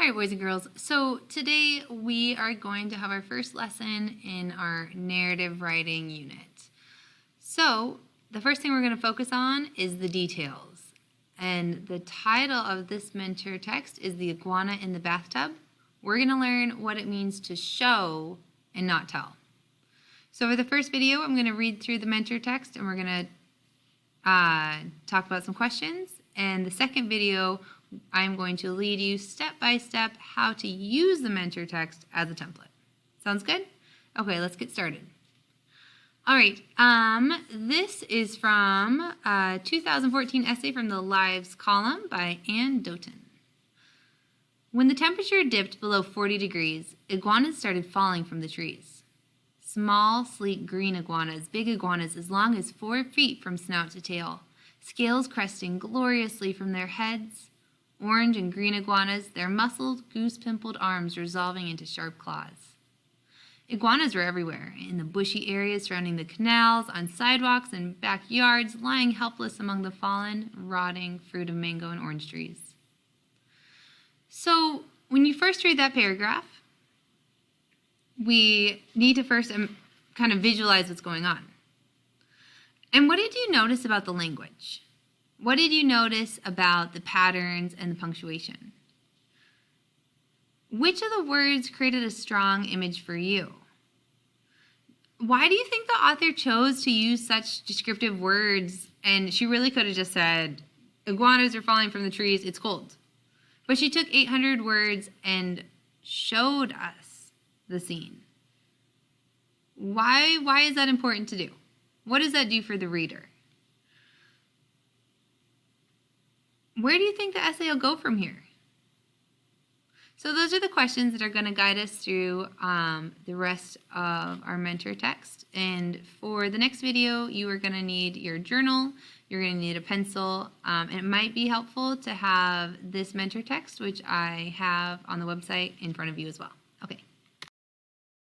right, boys and girls. So today we are going to have our first lesson in our narrative writing unit. So the first thing we're going to focus on is the details. And the title of this mentor text is The Iguana in the Bathtub. We're going to learn what it means to show and not tell. So for the first video, I'm going to read through the mentor text and we're going to talk about some questions. And the second video, I'm going to lead you step by step how to use the mentor text as a template. Sounds good? Okay, let's get started. All right, this is from a 2014 essay from the Lives column by Anne Doughton. When the temperature dipped below 40 degrees, iguanas started falling from the trees. Small, sleek green iguanas, big iguanas as long as 4 feet from snout to tail, scales cresting gloriously from their heads, orange and green iguanas, their muscled, goose-pimpled arms resolving into sharp claws. Iguanas were everywhere, in the bushy areas surrounding the canals, on sidewalks and backyards, lying helpless among the fallen, rotting fruit of mango and orange trees. So, when you first read that paragraph, we need to first kind of visualize what's going on. And what did you notice about the language? What did you notice about the patterns and the punctuation? Which of the words created a strong image for you? Why do you think the author chose to use such descriptive words? And she really could have just said, iguanas are falling from the trees, it's cold. But she took 800 words and showed us the scene. Why is that important to do? What does that do for the reader? Where do you think the essay will go from here? So those are the questions that are going to guide us through the rest of our mentor text. And for the next video, you are going to need your journal, you're going to need a pencil, and it might be helpful to have this mentor text, which I have on the website, in front of you as well.